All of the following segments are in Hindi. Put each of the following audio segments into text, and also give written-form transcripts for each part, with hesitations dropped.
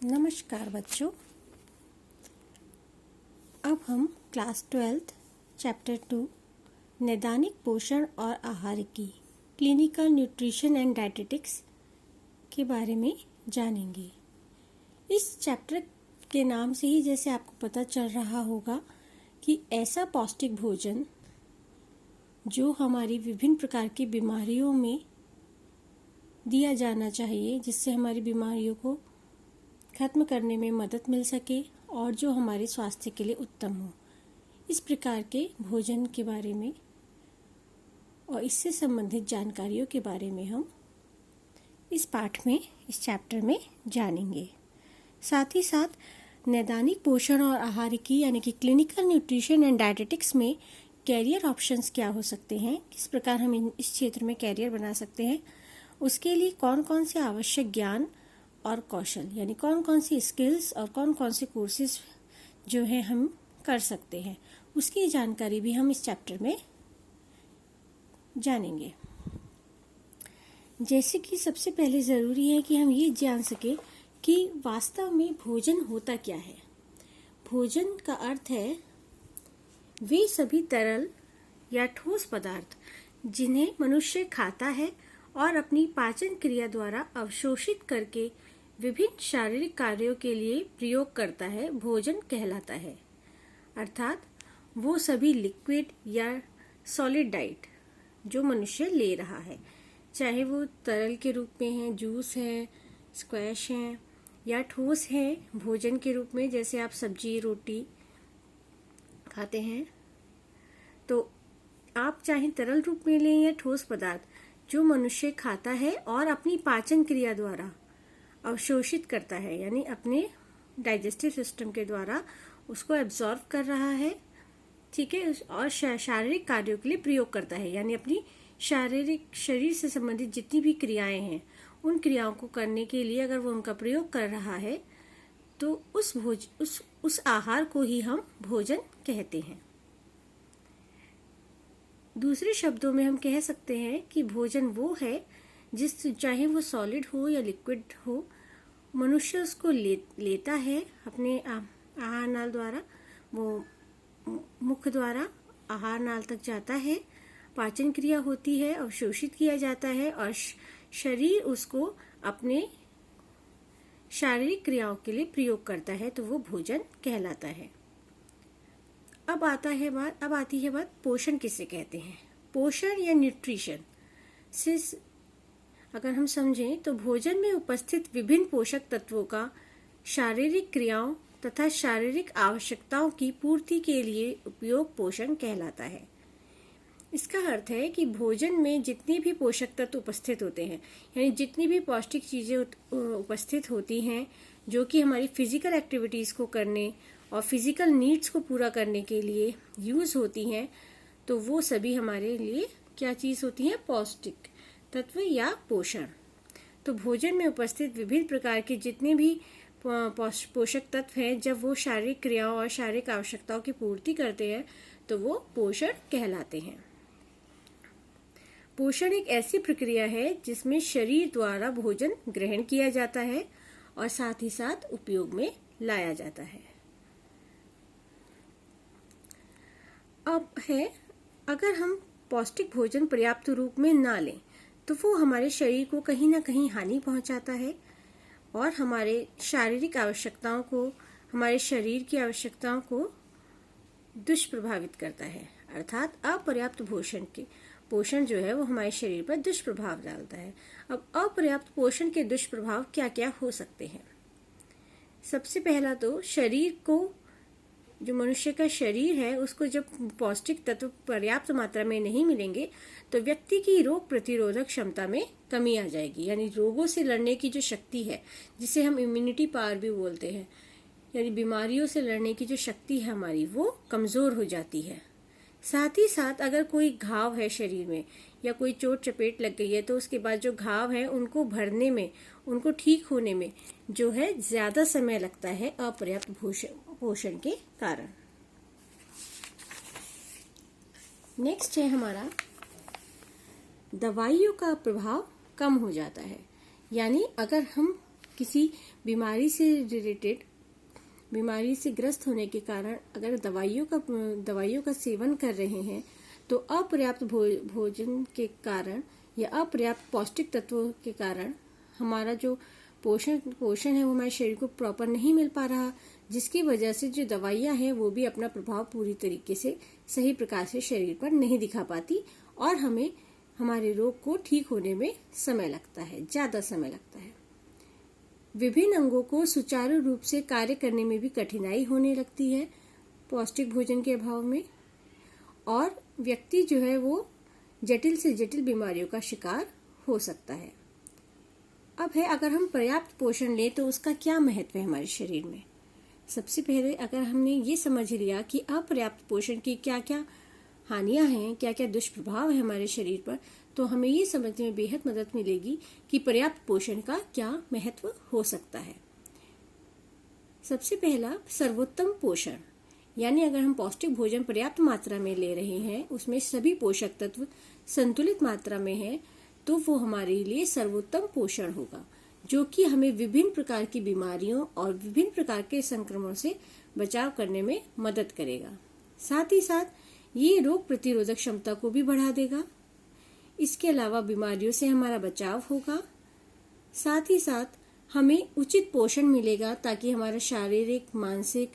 नमस्कार बच्चों। अब हम क्लास 12 चैप्टर 2 नैदानिक पोषण और आहार की क्लिनिकल न्यूट्रिशन एंड डाइटेटिक्स के बारे में जानेंगे। इस चैप्टर के नाम से ही जैसे आपको पता चल रहा होगा कि ऐसा पौष्टिक भोजन जो हमारी विभिन्न प्रकार की बीमारियों में दिया जाना चाहिए, जिससे हमारी बीमारियों को खत्म करने में मदद मिल सके और जो हमारे स्वास्थ्य के लिए उत्तम हो। इस प्रकार के भोजन के बारे में और इससे संबंधित जानकारियों के बारे में हम इस पाठ में, इस चैप्टर में जानेंगे। साथ ही साथ नैदानिक पोषण और आहार की यानी कि क्लिनिकल न्यूट्रिशन एंड डाइटेटिक्स में कैरियर ऑप्शंस क्या हो सकते हैं, किस प्रकार हम इस क्षेत्र में कैरियर बना सकते हैं, उसके लिए कौन कौन से आवश्यक ज्ञान और कौशल यानी कौन कौन सी स्किल्स और कौन कौन से कोर्सेज जो है हम कर सकते हैं, उसकी जानकारी भी हम इस चैप्टर में जानेंगे। जैसे कि सबसे पहले ज़रूरी है कि हम ये जान सके कि वास्तव में भोजन होता क्या है। भोजन का अर्थ है वे सभी तरल या ठोस पदार्थ जिन्हें मनुष्य खाता है और अपनी पाचन क्रिया द्वारा अवशोषित करके विभिन्न शारीरिक कार्यों के लिए प्रयोग करता है, भोजन कहलाता है। अर्थात वो सभी लिक्विड या सॉलिड डाइट जो मनुष्य ले रहा है, चाहे वो तरल के रूप में है, जूस है, स्क्वैश है, या ठोस है भोजन के रूप में, जैसे आप सब्जी रोटी खाते हैं, तो आप चाहे तरल रूप में लें या ठोस पदार्थ जो मनुष्य खाता है और अपनी पाचन क्रिया द्वारा अवशोषित करता है, यानी अपने डाइजेस्टिव सिस्टम के द्वारा उसको एब्जॉर्ब कर रहा है, ठीक है, और शारीरिक कार्यों के लिए प्रयोग करता है, यानी अपनी शरीर से संबंधित जितनी भी क्रियाएं हैं उन क्रियाओं को करने के लिए अगर वो उनका प्रयोग कर रहा है तो उस आहार को ही हम भोजन कहते हैं। दूसरे शब्दों में हम कह सकते हैं कि भोजन वो है चाहे वो सॉलिड हो या लिक्विड हो, मनुष्य उसको लेता है अपने आहार नाल द्वारा, वो मुख द्वारा आहार नाल तक जाता है, पाचन क्रिया होती है, अवशोषित किया जाता है और शरीर उसको अपने शारीरिक क्रियाओं के लिए प्रयोग करता है, तो वो भोजन कहलाता है। अब आती है बात पोषण किसे कहते हैं। पोषण या न्यूट्रिशन से अगर हम समझें तो भोजन में उपस्थित विभिन्न पोषक तत्वों का शारीरिक क्रियाओं तथा शारीरिक आवश्यकताओं की पूर्ति के लिए उपयोग पोषण कहलाता है। इसका अर्थ है कि भोजन में जितने भी पोषक तत्व उपस्थित होते हैं, यानी जितनी भी पौष्टिक चीजें उपस्थित होती हैं जो कि हमारी फिजिकल एक्टिविटीज को करने और फिजिकल नीड्स को पूरा करने के लिए यूज होती हैं, तो वो सभी हमारे लिए क्या चीज होती है, पौष्टिक तत्व या पोषण। तो भोजन में उपस्थित विभिन्न प्रकार के जितने भी पोषक तत्व हैं, जब वो शारीरिक क्रियाओं और शारीरिक आवश्यकताओं की पूर्ति करते हैं तो वो पोषण कहलाते हैं। पोषण एक ऐसी प्रक्रिया है जिसमें शरीर द्वारा भोजन ग्रहण किया जाता है और साथ ही साथ उपयोग में लाया जाता है। अब है, अगर हम पौष्टिक भोजन पर्याप्त रूप में ना लें तो वो हमारे शरीर को कहीं ना कहीं हानि पहुंचाता है और हमारे शारीरिक आवश्यकताओं को, हमारे शरीर की आवश्यकताओं को दुष्प्रभावित करता है। अर्थात अपर्याप्त पोषण जो है वो हमारे शरीर पर दुष्प्रभाव डालता है। अब अपर्याप्त पोषण के दुष्प्रभाव क्या क्या हो सकते हैं। सबसे पहला तो शरीर को, जो मनुष्य का शरीर है उसको जब पौष्टिक तत्व पर्याप्त मात्रा में नहीं मिलेंगे तो व्यक्ति की रोग प्रतिरोधक क्षमता में कमी आ जाएगी, यानी रोगों से लड़ने की जो शक्ति है, जिसे हम इम्यूनिटी पावर भी बोलते हैं, यानी बीमारियों से लड़ने की जो शक्ति है हमारी, वो कमजोर हो जाती है। साथ ही साथ अगर कोई घाव है शरीर में या कोई चोट चपेट लग गई है तो उसके बाद जो घाव है उनको भरने में, उनको ठीक होने में जो है ज्यादा समय लगता है अपर्याप्त पोषण के कारण। नेक्स्ट है हमारा, दवाइयों का प्रभाव कम हो जाता है, यानी अगर हम किसी बीमारी से रिलेटेड, बीमारी से ग्रस्त होने के कारण अगर दवाइयों का सेवन कर रहे हैं, तो अपर्याप्त भोजन के कारण या अपर्याप्त पौष्टिक तत्वों के कारण हमारा जो पोषण है वो हमारे शरीर को प्रॉपर नहीं मिल पा रहा, जिसकी वजह से जो दवाइयां हैं वो भी अपना प्रभाव पूरी तरीके से सही प्रकार से शरीर पर नहीं दिखा पाती और हमें हमारे रोग को ठीक होने में समय लगता है, ज्यादा समय लगता है। विभिन्न अंगों को सुचारू रूप से कार्य करने में भी कठिनाई होने लगती है पौष्टिक भोजन के अभाव में, और व्यक्ति जो है वो जटिल से जटिल बीमारियों का शिकार हो सकता है। अब है, अगर हम पर्याप्त पोषण लें तो उसका क्या महत्व है हमारे शरीर में। सबसे पहले अगर हमने ये समझ लिया कि अपर्याप्त पोषण की क्या क्या हानियां हैं, क्या क्या दुष्प्रभाव है हमारे शरीर पर, तो हमें ये समझने में बेहद मदद मिलेगी कि पर्याप्त पोषण का क्या महत्व हो सकता है। सबसे पहला, सर्वोत्तम पोषण, यानी अगर हम पौष्टिक भोजन पर्याप्त मात्रा में ले रहे हैं, उसमें सभी पोषक तत्व संतुलित मात्रा में है, तो वो हमारे लिए सर्वोत्तम पोषण होगा, जो कि हमें विभिन्न प्रकार की बीमारियों और विभिन्न प्रकार के संक्रमणों से बचाव करने में मदद करेगा। साथ ही साथ ये रोग प्रतिरोधक क्षमता को भी बढ़ा देगा। इसके अलावा बीमारियों से हमारा बचाव होगा। साथ ही साथ हमें उचित पोषण मिलेगा ताकि हमारा शारीरिक मानसिक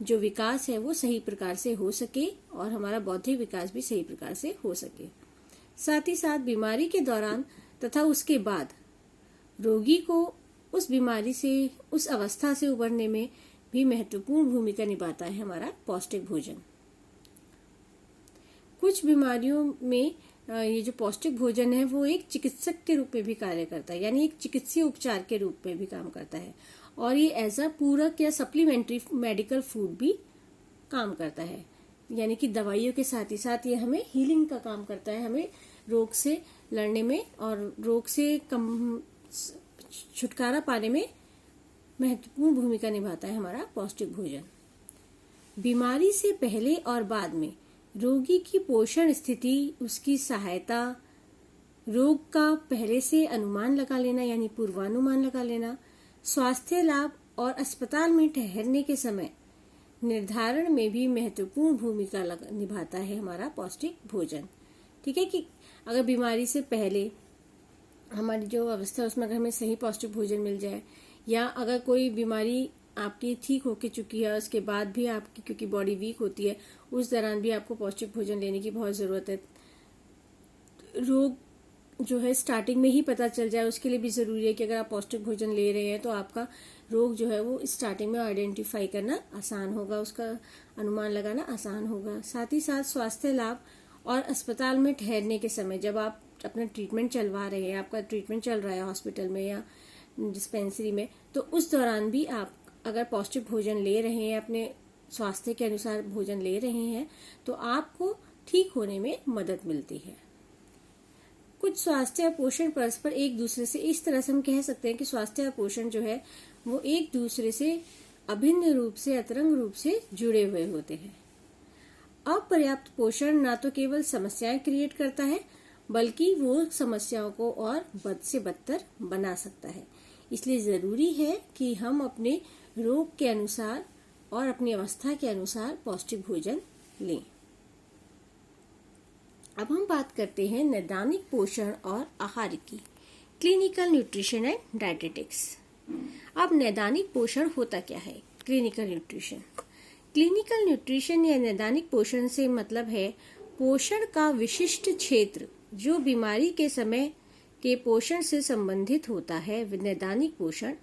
जो विकास है वो सही प्रकार से हो सके और हमारा बौद्धिक विकास भी सही प्रकार से हो सके। साथ ही साथ बीमारी के दौरान तथा उसके बाद रोगी को उस बीमारी से, उस अवस्था से उबरने में भी महत्वपूर्ण भूमिका निभाता है हमारा पौष्टिक भोजन। कुछ बीमारियों में ये जो पौष्टिक भोजन है वो एक चिकित्सक के रूप में भी कार्य करता है, यानी एक चिकित्सीय उपचार के रूप में भी काम करता है, और ये एज अ पूरक या सप्लीमेंट्री मेडिकल फूड भी काम करता है, यानी कि दवाइयों के साथ ही साथ ये हमें हीलिंग का काम करता है, हमें रोग से लड़ने में और रोग से छुटकारा पाने में महत्वपूर्ण भूमिका निभाता है हमारा पौष्टिक भोजन। बीमारी से पहले और बाद में रोगी की पोषण स्थिति, उसकी सहायता, रोग का पहले से अनुमान लगा लेना यानी पूर्वानुमान लगा लेना, स्वास्थ्य लाभ और अस्पताल में ठहरने के समय निर्धारण में भी महत्वपूर्ण भूमिका निभाता है हमारा पौष्टिक भोजन। ठीक है, कि अगर बीमारी से पहले हमारी जो अवस्था है उसमें अगर हमें सही पौष्टिक भोजन मिल जाए, या अगर कोई बीमारी आपकी ठीक होके चुकी है उसके बाद भी आपकी, क्योंकि बॉडी वीक होती है, उस दौरान भी आपको पौष्टिक भोजन लेने की बहुत जरूरत है। रोग जो है स्टार्टिंग में ही पता चल जाए, उसके लिए भी जरूरी है कि अगर आप पौष्टिक भोजन ले रहे हैं तो आपका रोग जो है वो स्टार्टिंग में आइडेंटिफाई करना आसान होगा, उसका अनुमान लगाना आसान होगा। साथ ही साथ स्वास्थ्य लाभ और अस्पताल में ठहरने के समय, जब आप अपना ट्रीटमेंट चलवा रहे हैं, आपका ट्रीटमेंट चल रहा है हॉस्पिटल में या डिस्पेंसरी में, तो उस दौरान भी आप अगर पौष्टिक भोजन ले रहे हैं, अपने स्वास्थ्य के अनुसार भोजन ले रहे हैं, तो आपको ठीक होने में मदद मिलती है। कुछ स्वास्थ्य और पोषण परस्पर एक दूसरे से, इस तरह से हम कह सकते हैं कि स्वास्थ्य और पोषण जो है वो एक दूसरे से अभिन्न रूप से, अतरंग रूप से जुड़े हुए होते हैं। अपर्याप्त पोषण ना तो केवल समस्याएं क्रिएट करता है, बल्कि वो समस्याओं को और बद से बदतर बना सकता है। इसलिए जरूरी है कि हम अपने रोग के अनुसार और अपनी अवस्था के अनुसार पौष्टिक भोजन लें। अब हम बात करते हैं नैदानिक पोषण और आहार की, क्लिनिकल न्यूट्रिशन एंड डाइटेटिक्स। अब नैदानिक पोषण होता क्या है? Clinical nutrition. क्लिनिकल न्यूट्रिशन या नैदानिक पोषण से मतलब है पोषण का विशिष्ट क्षेत्र जो बीमारी के समय के पोषण से संबंधित होता है, नैदानिक पोषण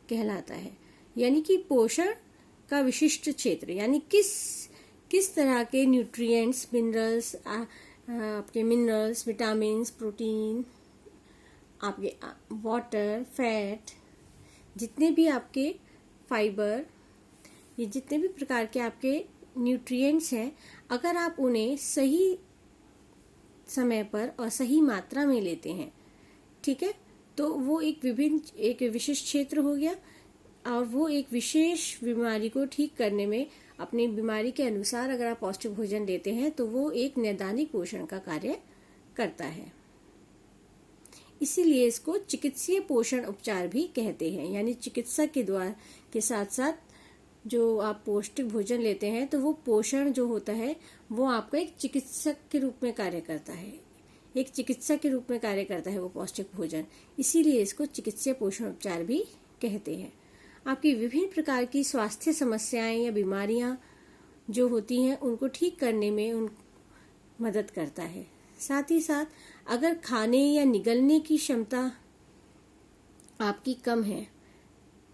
कहलाता है। यानी कि पोषण का विशिष्ट क्षेत्र, यानी किस तरह के न्यूट्रिएंट्स, मिनरल्स, आपके मिनरल्स, विटामिन्स, प्रोटीन, आपके वाटर, फैट, जितने भी आपके फाइबर, ये जितने भी प्रकार के आपके न्यूट्रिएंट्स हैं, अगर आप उन्हें सही समय पर और सही मात्रा में लेते हैं, ठीक है, तो वो एक विशिष्ट क्षेत्र हो गया, और वो एक विशेष बीमारी को ठीक करने में, अपनी बीमारी के अनुसार अगर आप पौष्टिक भोजन लेते हैं तो वो एक नैदानिक पोषण का कार्य करता है। इसीलिए इसको चिकित्सीय पोषण उपचार भी कहते हैं। यानी चिकित्सा के द्वारा के साथ साथ जो आप पौष्टिक भोजन लेते हैं तो वो पोषण जो होता है वो आपका एक चिकित्सक के रूप में कार्य करता है, एक चिकित्सा के रूप में कार्य करता है वो पौष्टिक भोजन। इसीलिए इसको चिकित्सीय पोषण उपचार भी कहते हैं। आपकी विभिन्न प्रकार की स्वास्थ्य समस्याएं या बीमारियां जो होती हैं उनको ठीक करने में मदद करता है। साथ ही साथ अगर खाने या निगलने की क्षमता आपकी कम है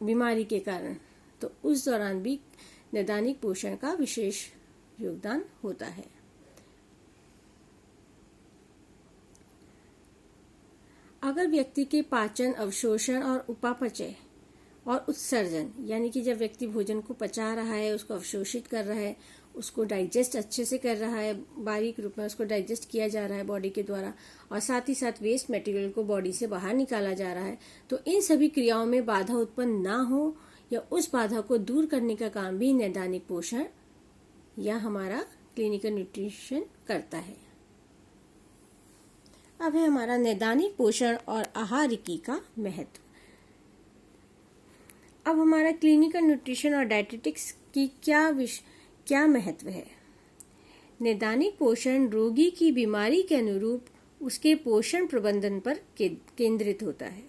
बीमारी के कारण, तो उस दौरान भी नैदानिक पोषण का विशेष योगदान होता है। अगर व्यक्ति के पाचन, अवशोषण और उपापचय और उत्सर्जन, यानी कि जब व्यक्ति भोजन को पचा रहा है, उसको अवशोषित कर रहा है, उसको डाइजेस्ट अच्छे से कर रहा है, बारीक रूप में उसको डाइजेस्ट किया जा रहा है बॉडी के द्वारा, और साथ ही साथ वेस्ट मटेरियल को बॉडी से बाहर निकाला जा रहा है, तो इन सभी क्रियाओं में बाधा उत्पन्न ना हो या उस बाधा को दूर करने का काम भी नैदानिक पोषण या हमारा क्लिनिकल न्यूट्रिशन करता है। अब है हमारा नैदानिक पोषण और आहारिकी का महत्व। अब हमारा क्लिनिकल न्यूट्रिशन और डायटेटिक्स की क्या महत्व है। नैदानिक पोषण रोगी की बीमारी के अनुरूप उसके पोषण प्रबंधन पर केंद्रित होता है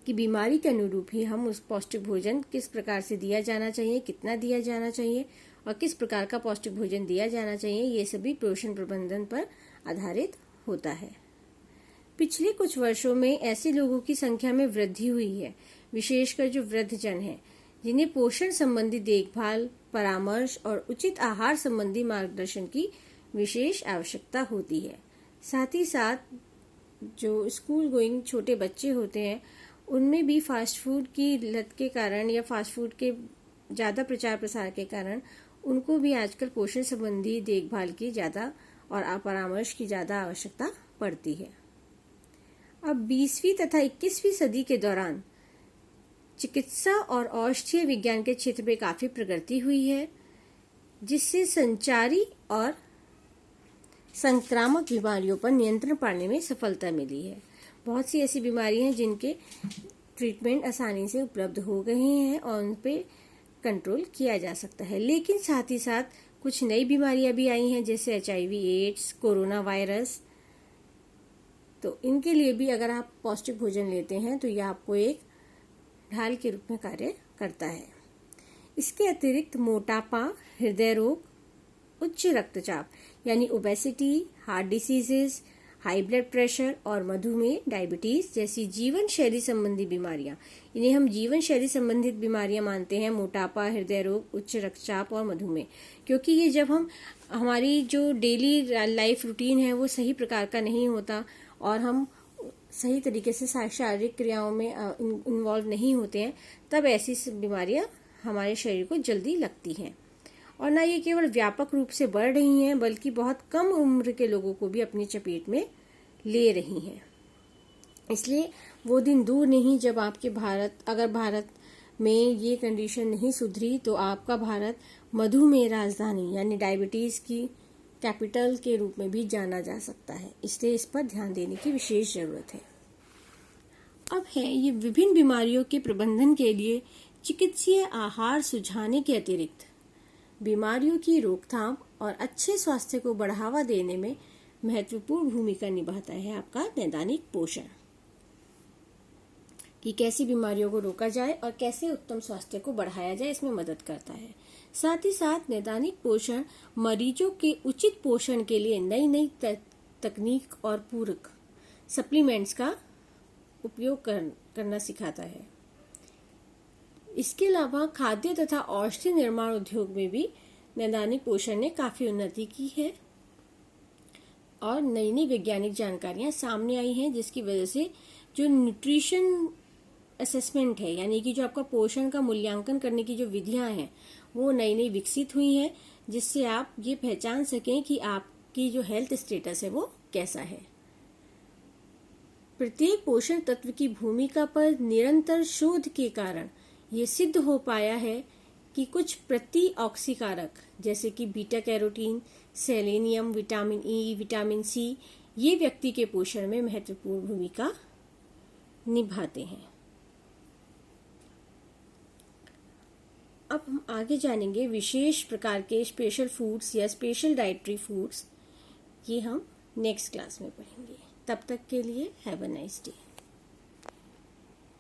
कि बीमारी के अनुरूप ही हम उस पौष्टिक भोजन किस प्रकार से दिया जाना चाहिए, कितना दिया जाना चाहिए और किस प्रकार का पौष्टिक भोजन दिया जाना चाहिए, ये सभी पोषण प्रबंधन पर आधारित होता है। पिछले कुछ वर्षों में ऐसे लोगों की संख्या में वृद्धि हुई है, विशेषकर जो वृद्धजन हैं, जिन्हें पोषण संबंधी देखभाल, परामर्श और उचित आहार संबंधी मार्गदर्शन की विशेष आवश्यकता होती है। साथ ही साथ जो स्कूल गोइंग छोटे बच्चे होते हैं उनमें भी फास्ट फूड की लत के कारण या फास्ट फूड के ज़्यादा प्रचार प्रसार के कारण उनको भी आजकल पोषण संबंधी देखभाल की ज़्यादा और परामर्श की ज़्यादा आवश्यकता पड़ती है। अब 20वीं तथा 21वीं सदी के दौरान चिकित्सा और औषधीय विज्ञान के क्षेत्र में काफी प्रगति हुई है, जिससे संचारी और संक्रामक बीमारियों पर नियंत्रण पाने में सफलता मिली है। बहुत सी ऐसी बीमारियां हैं जिनके ट्रीटमेंट आसानी से उपलब्ध हो गए हैं और उन पे कंट्रोल किया जा सकता है। लेकिन साथ ही साथ कुछ नई बीमारियां भी आई हैं, जैसे HIV, एड्स, कोरोना वायरस। तो इनके लिए भी अगर आप पौष्टिक भोजन लेते हैं तो यह आपको एक ढाल के रूप में कार्य करता है। इसके अतिरिक्त मोटापा, हृदय रोग, उच्च रक्तचाप यानी obesity, heart diseases, high blood pressure और मधुमेह, डायबिटीज जैसी जीवन शैली संबंधी बीमारियां, इन्हें हम जीवन शैली संबंधित बीमारियां मानते हैं। मोटापा, हृदय रोग, उच्च रक्तचाप और मधुमेह, क्योंकि ये जब हमारी जो डेली लाइफ रूटीन है वो सही प्रकार का नहीं होता और हम सही तरीके से शारीरिक क्रियाओं में इन्वॉल्व नहीं होते हैं, तब ऐसी बीमारियां हमारे शरीर को जल्दी लगती हैं। और ना ये केवल व्यापक रूप से बढ़ रही हैं, बल्कि बहुत कम उम्र के लोगों को भी अपनी चपेट में ले रही हैं। इसलिए वो दिन दूर नहीं जब आपके अगर भारत में ये कंडीशन नहीं सुधरी तो आपका भारत मधुमेह राजधानी यानी डायबिटीज की कैपिटल के रूप में भी जाना जा सकता है। इसलिए इस पर ध्यान देने की विशेष जरूरत है। अब है ये विभिन्न बीमारियों के प्रबंधन के लिए चिकित्सीय आहार सुझाने के अतिरिक्त बीमारियों की रोकथाम और अच्छे स्वास्थ्य को बढ़ावा देने में महत्वपूर्ण भूमिका निभाता है आपका नैदानिक पोषण, कि कैसी बीमारियों को रोका जाए और कैसे उत्तम स्वास्थ्य को बढ़ाया जाए, इसमें मदद करता है। साथ ही साथ नैदानिक पोषण मरीजों के उचित पोषण के लिए नई नई तकनीक और पूरक सप्लीमेंट्स का उपयोग करना सिखाता है। इसके अलावा खाद्य तथा औषधि निर्माण उद्योग में भी नैदानिक पोषण ने काफी उन्नति की है और नई नई वैज्ञानिक जानकारियां सामने आई हैं, जिसकी वजह से जो न्यूट्रिशन असेसमेंट है, यानी कि जो आपका पोषण का मूल्यांकन करने की जो विधियां हैं वो नई नई विकसित हुई हैं, जिससे आप ये पहचान सकें कि आपकी जो हेल्थ स्टेटस है वो कैसा है। प्रत्येक पोषण तत्व की भूमिका पर निरंतर शोध के कारण ये सिद्ध हो पाया है कि कुछ प्रतिऑक्सीकारक जैसे कि beta carotene, selenium, vitamin E, vitamin C ये व्यक्ति के पोषण में महत्वपूर्ण भूमिका निभाते हैं। अब हम आगे जानेंगे विशेष प्रकार के स्पेशल फूड्स या स्पेशल डाइटरी फूड्स। ये हम नेक्स्ट क्लास में पढ़ेंगे। तब तक के लिए हैव अ नाइस डे।